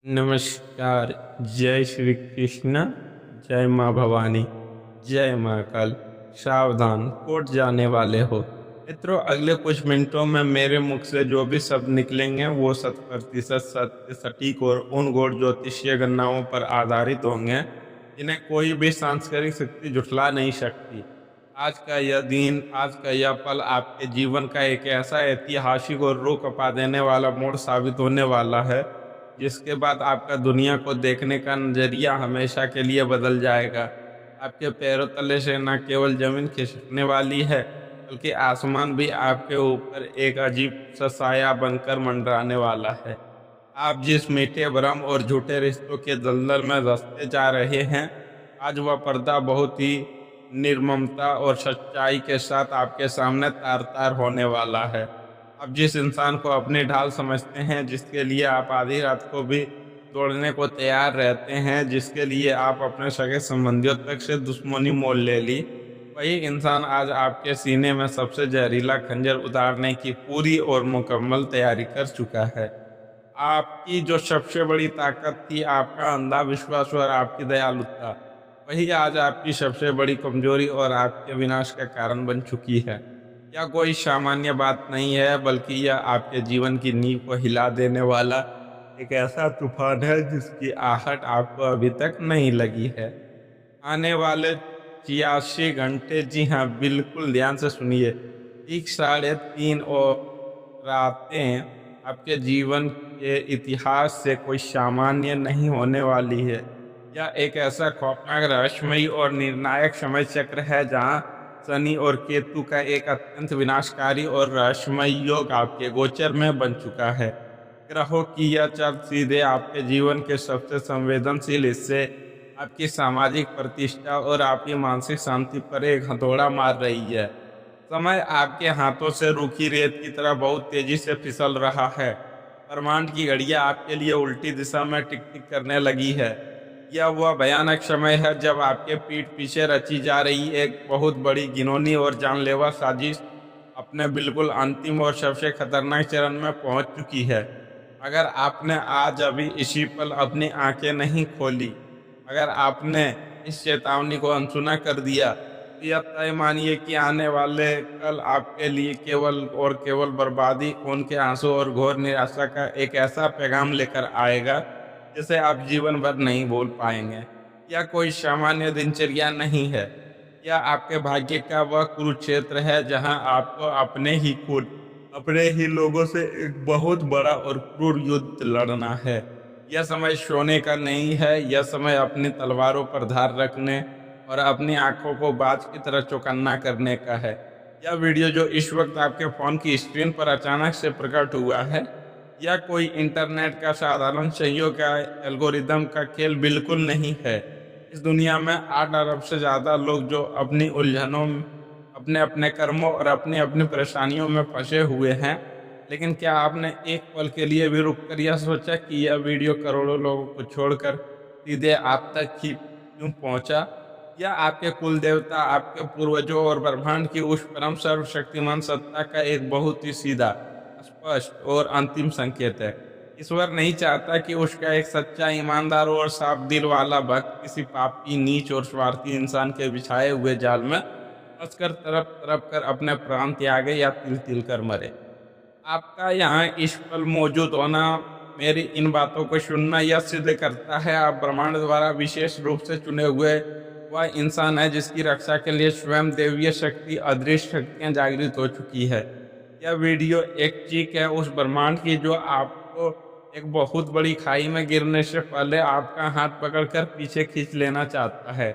नमस्कार। जय श्री कृष्ण। जय माँ भवानी। जय माँ काल। सावधान, कोर्ट जाने वाले हो। मित्रों, अगले कुछ मिनटों में मेरे मुख से जो भी शब्द निकलेंगे वो 100% सत्य, सटीक और उन गूढ़ ज्योतिषीय गणनाओं पर आधारित होंगे जिन्हें कोई भी सांस्कृतिक शक्ति झुठला नहीं सकती। आज का यह दिन, आज का यह पल आपके जीवन का एक ऐसा ऐतिहासिक और रूह कँपा देने वाला मोड़ साबित होने वाला है जिसके बाद आपका दुनिया को देखने का नजरिया हमेशा के लिए बदल जाएगा। आपके पैरों तले से न केवल जमीन खिसकने वाली है, बल्कि आसमान भी आपके ऊपर एक अजीब सा साया बनकर मंडराने वाला है। आप जिस मीठे भ्रम और झूठे रिश्तों के दलदल में धंसते जा रहे हैं, आज वह पर्दा बहुत ही निर्ममता और सच्चाई के साथ आपके सामने तार तार होने वाला है। आप जिस इंसान को अपनी ढाल समझते हैं, जिसके लिए आप आधी रात को भी तोड़ने को तैयार रहते हैं, जिसके लिए आप अपने सगे संबंधियों तक से दुश्मनी मोल ले ली, वही इंसान आज आपके सीने में सबसे जहरीला खंजर उतारने की पूरी और मुकम्मल तैयारी कर चुका है। आपकी जो सबसे बड़ी ताकत थी, आपका अंधा विश्वास और आपकी दयालुता, वही आज आपकी सबसे बड़ी कमजोरी और आपके विनाश का कारण बन चुकी है। यह कोई सामान्य बात नहीं है, बल्कि यह आपके जीवन की नींव को हिला देने वाला एक ऐसा तूफान है जिसकी आहट आपको अभी तक नहीं लगी है। आने वाले 86 घंटे, जी हाँ, बिल्कुल ध्यान से सुनिए, ठीक 3:30 और रातें आपके जीवन के इतिहास से कोई सामान्य नहीं होने वाली है। यह एक ऐसा खौफनाक, रहस्यमयी और निर्णायक समय चक्र है जहां शनि और केतु का एक अत्यंत विनाशकारी और रहस्यमय योग आपके गोचर में बन चुका है। ग्रहों की यह चाल सीधे आपके जीवन के सबसे संवेदनशील हिस्से, आपकी सामाजिक प्रतिष्ठा और आपकी मानसिक शांति पर एक हथौड़ा मार रही है। समय आपके हाथों से रूखी रेत की तरह बहुत तेजी से फिसल रहा है। ब्रह्मांड की घड़ियां आपके लिए उल्टी दिशा में टिक टिक करने लगी है। यह वह भयानक समय है जब आपके पीठ पीछे रची जा रही एक बहुत बड़ी, घिनौनी और जानलेवा साजिश अपने बिल्कुल अंतिम और सबसे खतरनाक चरण में पहुंच चुकी है। अगर आपने आज अभी इसी पल अपनी आंखें नहीं खोली, अगर आपने इस चेतावनी को अनसुना कर दिया, तो यह तय मानिए कि आने वाले कल आपके लिए केवल और केवल बर्बादी, खून के आंसू और घोर निराशा का एक ऐसा पैगाम लेकर आएगा जिसे आप जीवन भर नहीं भूल पाएंगे। यह कोई सामान्य दिनचर्या नहीं है। यह आपके भाग्य का वह कुरुक्षेत्र है जहां आपको अपने ही लोगों से एक बहुत बड़ा और क्रूर युद्ध लड़ना है। यह समय सोने का नहीं है, यह समय अपनी तलवारों पर धार रखने और अपनी आंखों को बाज की तरह चौकन्ना करने का है। यह वीडियो जो इस वक्त आपके फोन की स्क्रीन पर अचानक से प्रकट हुआ है, यह कोई इंटरनेट का साधारण संयोग या एल्गोरिदम का खेल बिल्कुल नहीं है। इस दुनिया में 8 अरब से ज़्यादा लोग जो अपनी उलझनों, अपने अपने कर्मों और अपनी अपनी परेशानियों में फंसे हुए हैं। लेकिन क्या आपने एक पल के लिए भी रुक कर यह सोचा कि यह वीडियो करोड़ों लोगों को छोड़कर सीधे आप तक ही क्यों पहुंचा? यह आपके कुल देवता, आपके पूर्वजों और ब्रह्मांड की उस परम सर्वशक्तिमान सत्ता का एक बहुत ही सीधा, स्पष्ट और अंतिम संकेत है। ईश्वर नहीं चाहता कि उसका एक सच्चा, ईमानदार और साफ दिल वाला भक्त किसी पापी, नीच और स्वार्थी इंसान के बिछाए हुए जाल में फंसकर तड़प तड़प कर अपने प्राण त्यागे या तिल तिल कर मरे। आपका यहाँ इस पल मौजूद होना, मेरी इन बातों को सुनना, यह सिद्ध करता है आप ब्रह्मांड द्वारा विशेष रूप से चुने हुए वह इंसान है जिसकी रक्षा के लिए स्वयं दैवीय शक्ति, अदृश्य शक्तियाँ जागृत हो चुकी है। यह वीडियो एक चीख है उस ब्रह्मांड की जो आपको एक बहुत बड़ी खाई में गिरने से पहले आपका हाथ पकड़कर पीछे खींच लेना चाहता है।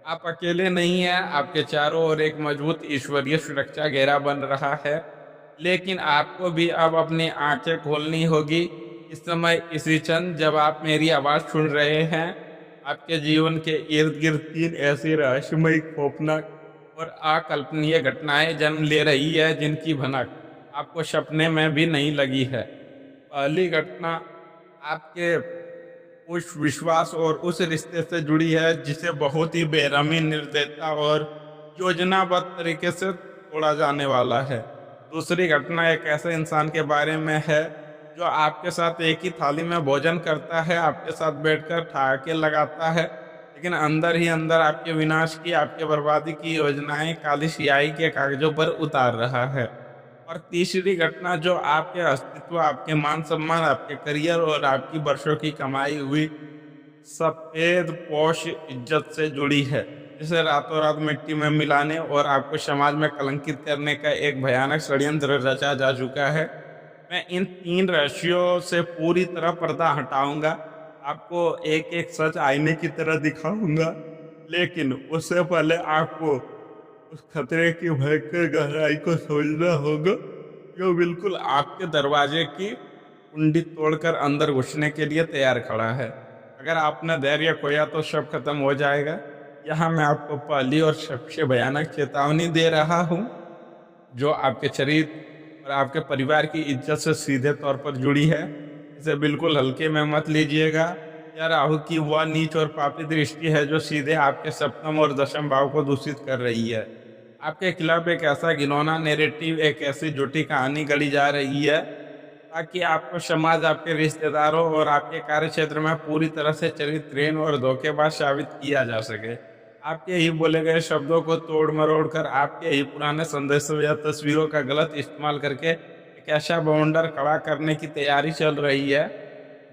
आप अकेले नहीं हैं, आपके चारों ओर एक मजबूत ईश्वरीय सुरक्षा घेरा बन रहा है। लेकिन आपको भी अब अपनी आंखें खोलनी होगी। इस समय, इसी क्षण जब आप मेरी आवाज़ सुन रहे हैं, आपके जीवन के इर्द गिर्द 3 ऐसी रहस्यमयी, खौफनाक और अकल्पनीय घटनाएं जन्म ले रही है जिनकी भनक आपको सपने में भी नहीं लगी है। पहली घटना आपके उस विश्वास और उस रिश्ते से जुड़ी है जिसे बहुत ही बेरहमी, निर्दयता और योजनाबद्ध तरीके से तोड़ा जाने वाला है। दूसरी घटना एक ऐसे इंसान के बारे में है जो आपके साथ एक ही थाली में भोजन करता है, आपके साथ बैठकर ठहाके लगाता है, लेकिन अंदर ही अंदर आपके विनाश की, आपके बर्बादी की योजनाएं काली स्याही के कागजों पर उतार रहा है। और तीसरी घटना जो आपके अस्तित्व, आपके मान सम्मान, आपके करियर और आपकी वर्षों की कमाई हुई सफेद पोश इज्जत से जुड़ी है, जिसे रातों रात मिट्टी में मिलाने और आपको समाज में कलंकित करने का एक भयानक षड्यंत्र रचा जा चुका है। मैं इन 3 रहस्यों से पूरी तरह पर्दा हटाऊंगा, आपको एक-एक सच आईने की तरह दिखाऊंगा, लेकिन उससे पहले आपको उस खतरे की भयंकर गहराई को समझना होगा, जो बिल्कुल आपके दरवाजे की कुंडी तोड़कर अंदर घुसने के लिए तैयार खड़ा है। अगर आपने धैर्य खोया तो सब खत्म हो जाएगा। यहाँ मैं आपको पहली और सबसे भयानक चेतावनी दे रहा हूँ, जो आपके चरित्र और आपके परिवार की इज्जत से सीधे तौर पर जुड़ी है। इसे बिल्कुल हल्के में मत लीजिएगा। यह राहु की वह नीच और पापी दृष्टि है जो सीधे आपके सप्तम और दशम भाव को दूषित कर रही है। आपके खिलाफ एक ऐसा घिनौना नैरेटिव, एक ऐसी झूठी कहानी गढ़ी जा रही है, ताकि आपको समाज, आपके रिश्तेदारों और आपके कार्यक्षेत्र में पूरी तरह से चरित्रहीन और धोखेबाज साबित किया जा सके। आपके ही बोले गए शब्दों को तोड़ मरोड़ कर, आपके ही पुराने संदेशों या तस्वीरों का गलत इस्तेमाल करके एक ऐसा बवंडर खड़ा करने की तैयारी चल रही है,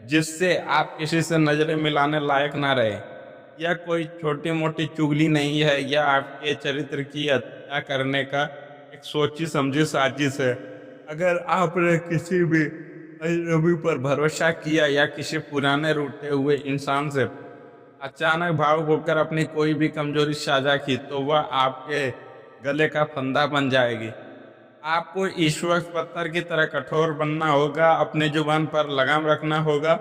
जिससे आप किसी से नजरें मिलाने लायक ना रहे। यह कोई छोटी मोटी चुगली नहीं है, यह आपके चरित्र की हत्या करने का एक सोची समझी साजिश है। अगर आपने किसी भी अजनबी पर भरोसा किया या किसी पुराने रूठे हुए इंसान से अचानक भावुक होकर अपनी कोई भी कमजोरी साझा की, तो वह आपके गले का फंदा बन जाएगी। आपको इस वक्त पत्थर की तरह कठोर बनना होगा, अपनी जुबान पर लगाम रखना होगा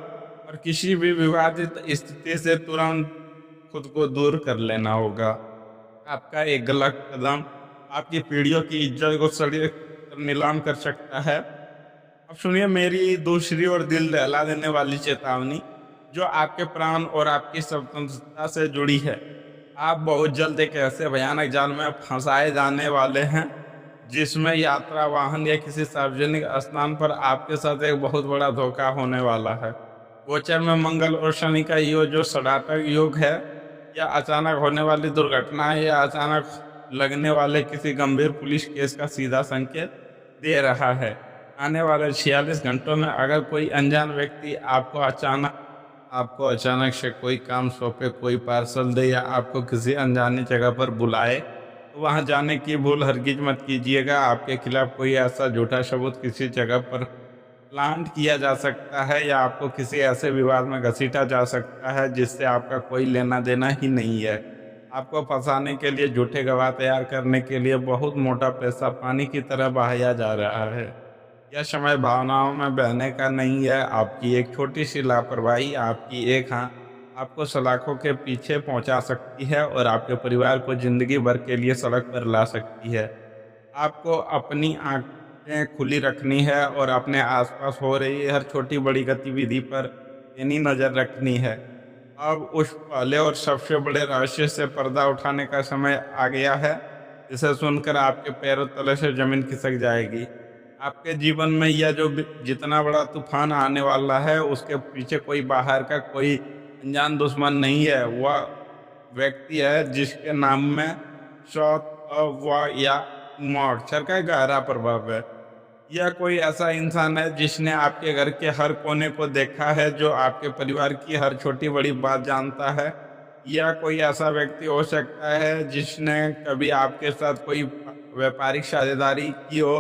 और किसी भी विवादित स्थिति से तुरंत खुद को दूर कर लेना होगा। आपका एक गलत कदम आपकी पीढ़ियों की इज्जत को सड़क पर नीलाम कर सकता है। अब सुनिए मेरी दूसरी और दिल दहला देने वाली चेतावनी, जो आपके प्राण और आपकी स्वतंत्रता से जुड़ी है। आप बहुत जल्द एक ऐसे भयानक जाल में फंसाए जाने वाले हैं, जिसमें यात्रा वाहन या किसी सार्वजनिक स्थान पर आपके साथ एक बहुत बड़ा धोखा होने वाला है। गोचर में मंगल और शनि का योग जो सड़ातक योग है, या अचानक होने वाली दुर्घटना है, या अचानक लगने वाले किसी गंभीर पुलिस केस का सीधा संकेत दे रहा है। आने वाले 46 घंटों में अगर कोई अनजान व्यक्ति आपको अचानक से कोई काम सौंपे, कोई पार्सल दे या आपको किसी अनजानी जगह पर बुलाए, तो वहां जाने की भूल हरगिज मत कीजिएगा। आपके खिलाफ कोई ऐसा झूठा सबूत किसी जगह पर प्लांट किया जा सकता है, या आपको किसी ऐसे विवाद में घसीटा जा सकता है जिससे आपका कोई लेना देना ही नहीं है। आपको फंसाने के लिए झूठे गवाह तैयार करने के लिए बहुत मोटा पैसा पानी की तरह बहाया जा रहा है। यह समय भावनाओं में बहने का नहीं है। आपकी एक छोटी सी लापरवाही, आपकी एक हाँ, आपको सलाखों के पीछे पहुंचा सकती है और आपके परिवार को जिंदगी भर के लिए सड़क पर ला सकती है। आपको अपनी आंखें खुली रखनी है और अपने आसपास हो रही हर छोटी बड़ी गतिविधि पर पैनी नजर रखनी है। अब उस पहले और सबसे बड़े रहस्य से पर्दा उठाने का समय आ गया है, जिसे सुनकर आपके पैरों तले से जमीन खिसक जाएगी। आपके जीवन में यह जो जितना बड़ा तूफान आने वाला है, उसके पीछे कोई बाहर का कोई अनजान दुश्मन नहीं है। वह व्यक्ति है जिसके नाम में सौत या अक्षर का गहरा प्रभाव है। यह कोई ऐसा इंसान है जिसने आपके घर के हर कोने को देखा है, जो आपके परिवार की हर छोटी बड़ी बात जानता है। यह कोई ऐसा व्यक्ति हो सकता है जिसने कभी आपके साथ कोई व्यापारिक साझेदारी की हो,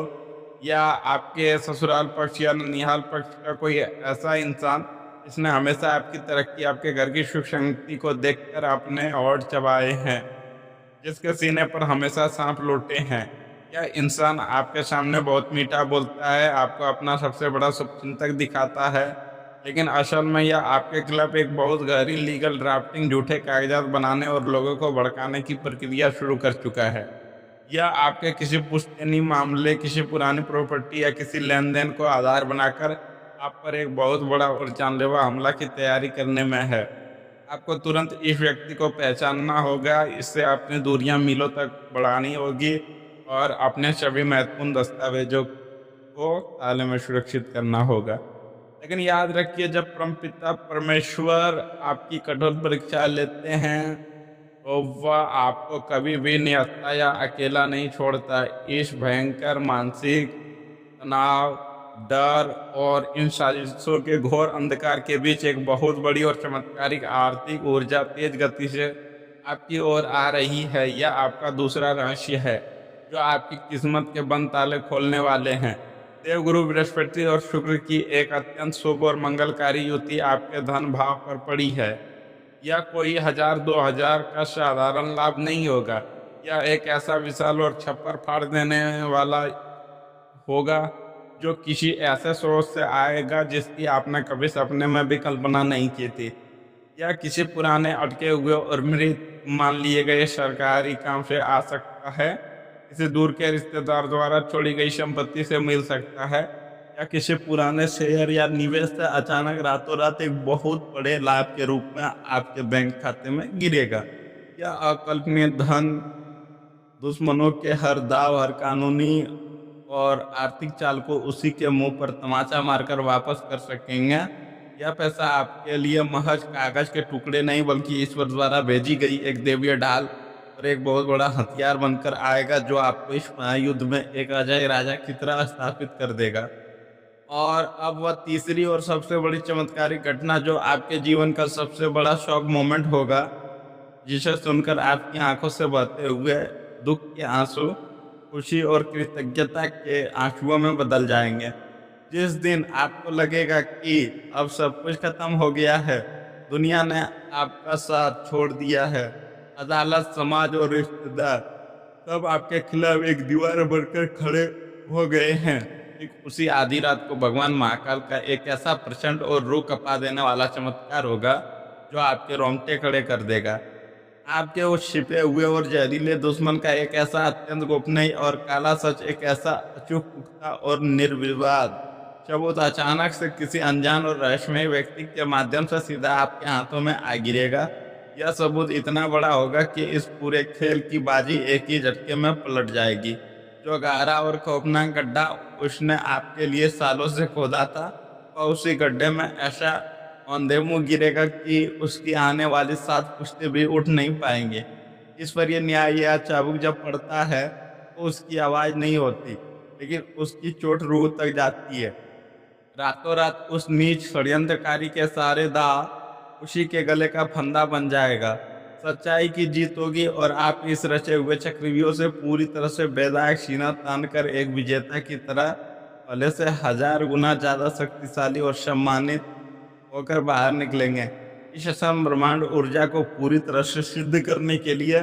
या आपके ससुराल पक्ष या ननिहाल पक्ष का कोई ऐसा इंसान जिसने हमेशा आपकी तरक्की, आपके घर की सुख शांति को देखकर अपने होंठ चबाए हैं, जिसके सीने पर हमेशा सांप लौटे हैं। यह इंसान आपके सामने बहुत मीठा बोलता है, आपको अपना सबसे बड़ा शुभचिंतक दिखाता है, लेकिन असल में यह आपके खिलाफ एक बहुत गहरी लीगल ड्राफ्टिंग, झूठे कागजात बनाने और लोगों को भड़काने की प्रक्रिया शुरू कर चुका है। यह आपके किसी पुश्तैनी मामले, किसी पुरानी प्रॉपर्टी या किसी लेन देन को आधार बनाकर आप पर एक बहुत बड़ा और जानलेवा हमला की तैयारी करने में है। आपको तुरंत इस व्यक्ति को पहचानना होगा, इससे अपनी दूरियां मीलों तक बढ़ानी होगी और अपने सभी महत्वपूर्ण दस्तावेजों को ताले में सुरक्षित करना होगा। लेकिन याद रखिए, जब परमपिता परमेश्वर आपकी कठोर परीक्षा लेते हैं तो वह आपको कभी भी निहत्था या अकेला नहीं छोड़ता। इस भयंकर मानसिक तनाव, डर और इन साजिशों के घोर अंधकार के बीच एक बहुत बड़ी और चमत्कारिक आर्थिक ऊर्जा तेज गति से आपकी ओर आ रही है। यह आपका दूसरा रहस्य है जो आपकी किस्मत के बंद ताले खोलने वाले हैं। देवगुरु बृहस्पति और शुक्र की एक अत्यंत शुभ और मंगलकारी युति आपके धन भाव पर पड़ी है। यह कोई 1000-2000 का साधारण लाभ नहीं होगा। यह एक ऐसा विशाल और छप्पर फाड़ देने वाला होगा जो किसी ऐसे स्रोत से आएगा जिसकी आपने कभी सपने में भी कल्पना नहीं की थी। यह किसी पुराने अटके हुए और मृत मान लिए गए सरकारी काम से आ सकता है, किसी दूर के रिश्तेदार द्वारा छोड़ी गई संपत्ति से मिल सकता है, या किसी पुराने शेयर या निवेश से अचानक रातों रात एक बहुत बड़े लाभ के रूप में आपके बैंक खाते में गिरेगा। यह अकल्पनीय धन दुश्मनों के हर दाव, हर कानूनी और आर्थिक चाल को उसी के मुंह पर तमाचा मारकर वापस कर सकेंगे। यह पैसा आपके लिए महज कागज के टुकड़े नहीं बल्कि ईश्वर द्वारा भेजी गई एक दैवीय ढाल और एक बहुत बड़ा हथियार बनकर आएगा जो आपको इस महायुद्ध में एक अजय राजा की तरह स्थापित कर देगा। और अब वह तीसरी और सबसे बड़ी चमत्कारिक घटना जो आपके जीवन का सबसे बड़ा शॉक मोमेंट होगा, जिसे सुनकर आपकी आंखों से बहते हुए दुख के आंसू खुशी और कृतज्ञता के आंसुओं में बदल जाएंगे। जिस दिन आपको लगेगा कि अब सब कुछ खत्म हो गया है, दुनिया ने आपका साथ छोड़ दिया है, अदालत, समाज और रिश्तेदार सब आपके खिलाफ एक दीवार बनकर खड़े हो गए हैं, ठीक उसी आधी रात को भगवान महाकाल का एक ऐसा प्रचंड और रूह कपा देने वाला चमत्कार होगा जो आपके रोंगटे खड़े कर देगा। आपके उस छिपे हुए और जहरीले दुश्मन का एक ऐसा अत्यंत गोपनीय और काला सच, एक ऐसा अचूक, पुख्ता और निर्विवाद सबूत अचानक से किसी अनजान और रहस्यमय व्यक्ति के माध्यम से सीधा आपके हाथों में आ गिरेगा। यह सबूत इतना बड़ा होगा कि इस पूरे खेल की बाजी एक ही झटके में पलट जाएगी। जो गहरा और खौफनाक गड्ढा उसने आपके लिए सालों से खोदा था, वह उसी गड्ढे में ऐसा औंधे मुंह गिरेगा कि उसकी आने वाली 7 पुश्ते भी उठ नहीं पाएंगे। इस पर यह न्याय या चाबुक जब पड़ता है तो उसकी आवाज़ नहीं होती, लेकिन उसकी चोट रूह तक जाती है। रातों रात उस नीच षड्यंत्रकारी के सारे दांव उसी के गले का फंदा बन जाएगा। सच्चाई की जीत होगी और आप इस रचे हुए चक्रव्यूह से पूरी तरह से बेदाग सीना तानकर एक विजेता की तरह पहले से 1000 गुना ज़्यादा शक्तिशाली और सम्मानित होकर बाहर निकलेंगे। इस असम ब्रह्मांड ऊर्जा को पूरी तरह से सिद्ध करने के लिए,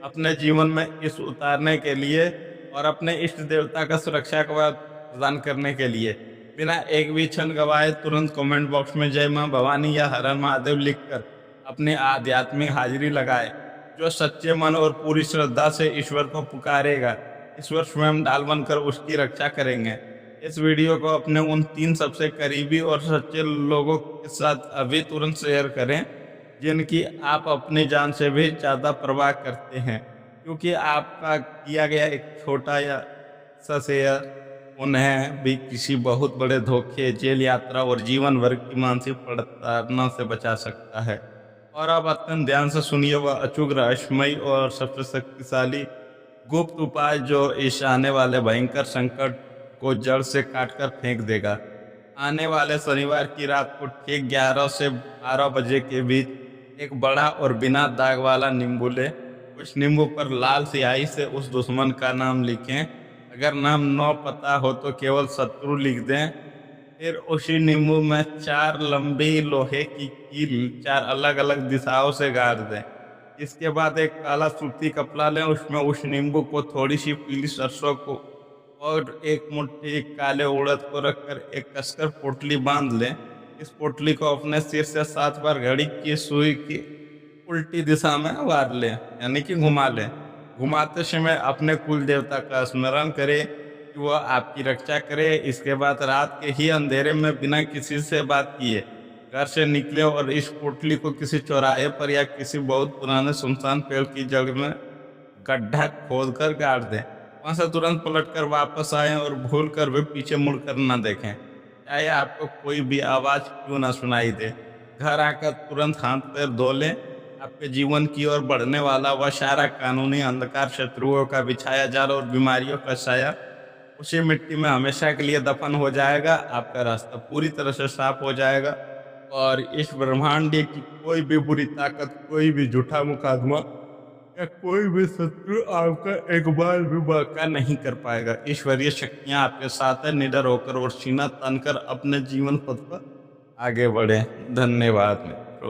अपने जीवन में इस उतारने के लिए और अपने इष्ट देवता का सुरक्षा कवच प्रदान करने के लिए बिना एक भी क्षण गवाए तुरंत कमेंट बॉक्स में जय मां भवानी या हर हर महादेव लिखकर अपनी आध्यात्मिक हाजिरी लगाए। जो सच्चे मन और पूरी श्रद्धा से ईश्वर को पुकारेगा, ईश्वर स्वयं ढाल बनकर उसकी रक्षा करेंगे। इस वीडियो को अपने उन 3 सबसे करीबी और सच्चे लोगों के साथ अभी तुरंत शेयर करें जिनकी आप अपनी जान से भी ज़्यादा परवाह करते हैं, क्योंकि आपका किया गया एक छोटा या सा शेयर उन्हें भी किसी बहुत बड़े धोखे, जेल यात्रा और जीवन भर की मानसिक प्रताड़ना से बचा सकता है। और अब अत्यंत ध्यान से सुनिए वह अचूक, रहस्यमय और सबसे शक्तिशाली गुप्त उपाय जो इस आने वाले भयंकर संकट को जड़ से काटकर फेंक देगा। आने वाले शनिवार की रात को ठीक 11 से 12 बजे के बीच एक बड़ा और बिना दाग वाला नींबू लें। उस नींबू पर लाल स्याही से उस दुश्मन का नाम लिखें। अगर नाम न पता हो तो केवल शत्रु लिख दें। फिर उसी नींबू में 4 लंबी लोहे की कील 4 अलग अलग दिशाओं से गाड़ दें। इसके बाद एक काला सूती कपड़ा लें, उसमें उस नींबू को, थोड़ी सी पीली सरसों को और एक मुट्ठी काले उड़द को रखकर एक कसकर पोटली बांध लें। इस पोटली को अपने सिर से 7 बार घड़ी की सुई की उल्टी दिशा में वार लें, यानी कि घुमा लें। घुमाते समय अपने कुल देवता का स्मरण करें कि वह आपकी रक्षा करे। इसके बाद रात के ही अंधेरे में बिना किसी से बात किए घर से निकले और इस पोटली को किसी चौराहे पर या किसी बहुत पुराने सुनसान पेड़ की जड़ में गड्ढा खोदकर गाड़ दें। वहां से तुरंत पलटकर वापस आएं और भूल कर भी पीछे मुड़कर न देखें। चाहे आपको कोई भी आवाज क्यों ना सुनाई दे। घर आकर तुरंत हाथ पैर धो लें। आपके जीवन की ओर बढ़ने वाला वह सारा कानूनी अंधकार, शत्रुओं का बिछाया जाल और बीमारियों का साया उसी मिट्टी में हमेशा के लिए दफन हो जाएगा। आपका रास्ता पूरी तरह से साफ हो जाएगा और इस ब्रह्मांड की कोई भी बुरी ताकत, कोई भी झूठा मुकदमा या कोई भी शत्रु आपका एक बार भी बाका नहीं कर पाएगा। ईश्वरीय शक्तियां आपके साथ है। निडर होकर और सीना तानकर अपने जीवन पथ पर आगे बढ़े। धन्यवाद।